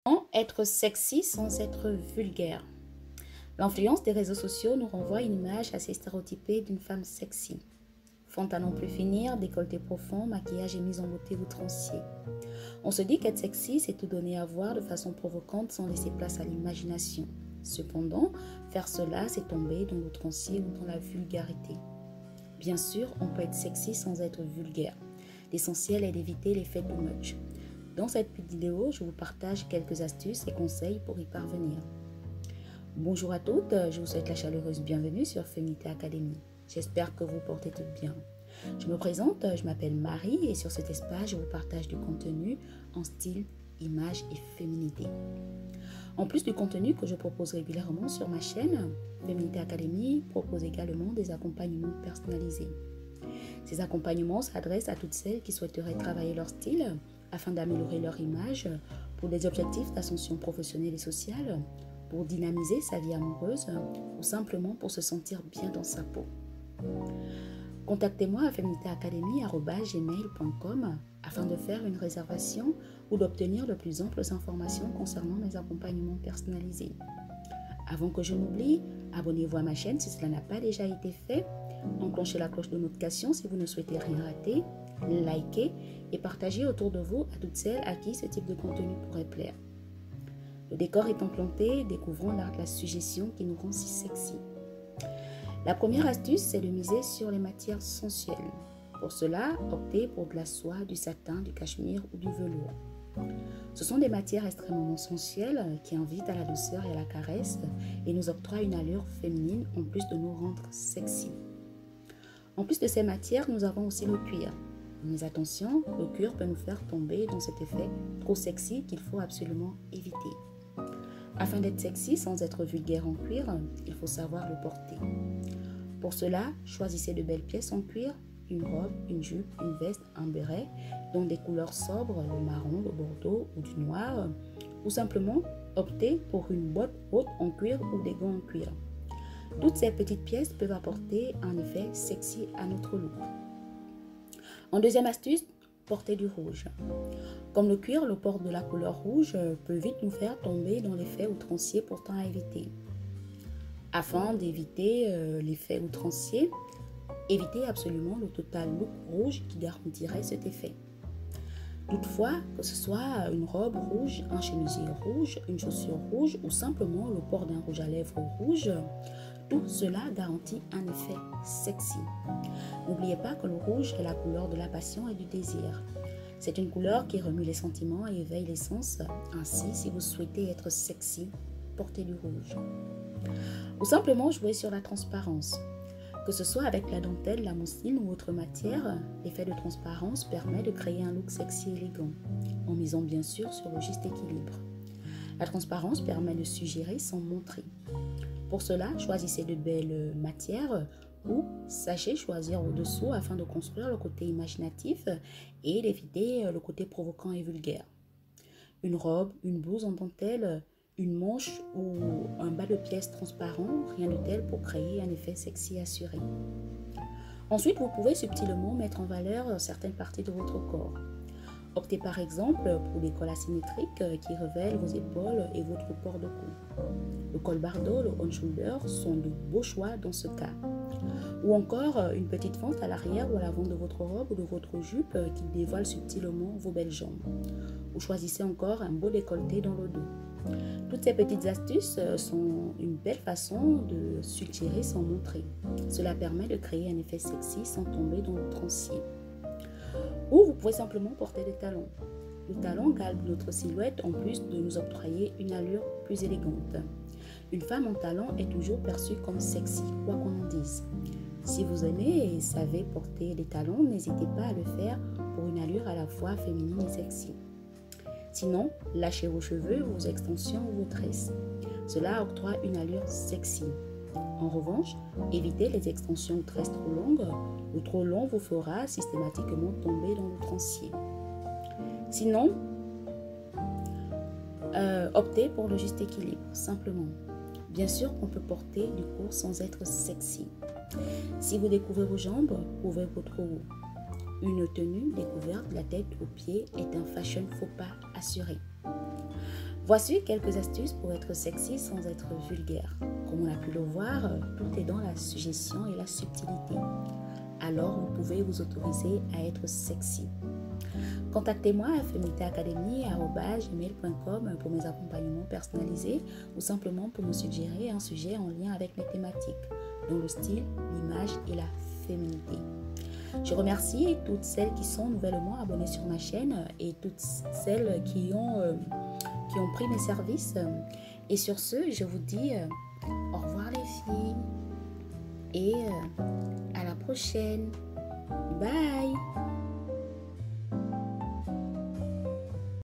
Comment être sexy sans être vulgaire? L'influence des réseaux sociaux nous renvoie à une image assez stéréotypée d'une femme sexy. Fond à non plus finir, décolleté profond, maquillage et mise en beauté outrancier. On se dit qu'être sexy, c'est tout donner à voir de façon provocante sans laisser place à l'imagination. Cependant, faire cela, c'est tomber dans l'outrancier ou dans la vulgarité. Bien sûr, on peut être sexy sans être vulgaire. L'essentiel est d'éviter l'effet too much. Dans cette vidéo, je vous partage quelques astuces et conseils pour y parvenir. Bonjour à toutes, je vous souhaite la chaleureuse bienvenue sur Féminité Academy. J'espère que vous portez toutes bien. Je me présente, je m'appelle Marie et sur cet espace, je vous partage du contenu en style, image et féminité. En plus du contenu que je propose régulièrement sur ma chaîne, Féminité Academy propose également des accompagnements personnalisés. Ces accompagnements s'adressent à toutes celles qui souhaiteraient travailler leur style afin d'améliorer leur image pour des objectifs d'ascension professionnelle et sociale, pour dynamiser sa vie amoureuse ou simplement pour se sentir bien dans sa peau. Contactez-moi à feminitéacademy@gmail.com afin de faire une réservation ou d'obtenir de plus amples informations concernant mes accompagnements personnalisés. Avant que je n'oublie, abonnez-vous à ma chaîne si cela n'a pas déjà été fait, enclenchez la cloche de notification si vous ne souhaitez rien rater, likez et partagez autour de vous à toutes celles à qui ce type de contenu pourrait plaire. Le décor étant planté, découvrons l'art de la suggestion qui nous rend si sexy. La première astuce, c'est de miser sur les matières sensuelles. Pour cela, optez pour de la soie, du satin, du cachemire ou du velours. Ce sont des matières extrêmement sensuelles qui invitent à la douceur et à la caresse et nous octroient une allure féminine en plus de nous rendre sexy. En plus de ces matières, nous avons aussi le cuir. Mais attention, le cuir peut nous faire tomber dans cet effet trop sexy qu'il faut absolument éviter. Afin d'être sexy sans être vulgaire en cuir, il faut savoir le porter. Pour cela, choisissez de belles pièces en cuir, une robe, une jupe, une veste, un béret, dont des couleurs sobres, le marron, le bordeaux ou du noir, ou simplement optez pour une botte haute en cuir ou des gants en cuir. Toutes ces petites pièces peuvent apporter un effet sexy à notre look. En deuxième astuce, portez du rouge. Comme le cuir, le port de la couleur rouge peut vite nous faire tomber dans l'effet outrancier pourtant à éviter. Afin d'éviter l'effet outrancier, évitez absolument le total look rouge qui garantirait cet effet. Toutefois, que ce soit une robe rouge, un chemisier rouge, une chaussure rouge ou simplement le port d'un rouge à lèvres rouge, tout cela garantit un effet sexy. N'oubliez pas que le rouge est la couleur de la passion et du désir. C'est une couleur qui remue les sentiments et éveille les sens. Ainsi, si vous souhaitez être sexy, portez du rouge. Ou simplement jouez sur la transparence. Que ce soit avec la dentelle, la mousseline ou autre matière, l'effet de transparence permet de créer un look sexy élégant, en misant bien sûr sur le juste équilibre. La transparence permet de suggérer sans montrer. Pour cela, choisissez de belles matières ou sachez choisir au-dessous afin de construire le côté imaginatif et d'éviter le côté provoquant et vulgaire. Une robe, une blouse en dentelle, une manche ou un bas de pièce transparent, rien de tel pour créer un effet sexy assuré. Ensuite, vous pouvez subtilement mettre en valeur certaines parties de votre corps. Optez par exemple pour des cols asymétriques qui révèlent vos épaules et votre port de cou. Le col bardeau, le on-shoulder sont de beaux choix dans ce cas. Ou encore une petite fente à l'arrière ou à l'avant de votre robe ou de votre jupe qui dévoile subtilement vos belles jambes. Ou choisissez encore un beau décolleté dans le dos. Toutes ces petites astuces sont une belle façon de suggérer sans montrer. Cela permet de créer un effet sexy sans tomber dans l'outrancier. Ou vous pouvez simplement porter des talons. Le talon galbe notre silhouette en plus de nous octroyer une allure plus élégante. Une femme en talon est toujours perçue comme sexy, quoi qu'on en dise. Si vous aimez et savez porter des talons, n'hésitez pas à le faire pour une allure à la fois féminine et sexy. Sinon, lâchez vos cheveux, vos extensions ou vos tresses. Cela octroie une allure sexy. En revanche, évitez les extensions ou tresses trop longues. Le trop long vous fera systématiquement tomber dans l'outrancier. Sinon, optez pour le juste équilibre, simplement. Bien sûr qu'on peut porter du court sans être sexy. Si vous découvrez vos jambes, couvrez votre haut. Une tenue découverte de la tête aux pieds est un fashion faux pas assuré. Voici quelques astuces pour être sexy sans être vulgaire. Comme on a pu le voir, tout est dans la suggestion et la subtilité. Alors, vous pouvez vous autoriser à être sexy. Contactez-moi à feminitéacademy@gmail.com pour mes accompagnements personnalisés ou simplement pour me suggérer un sujet en lien avec mes thématiques, dont le style, l'image et la féminité. Je remercie toutes celles qui sont nouvellement abonnées sur ma chaîne et toutes celles qui ont pris mes services. Et sur ce, je vous dis au revoir les filles et à la prochaine. Bye!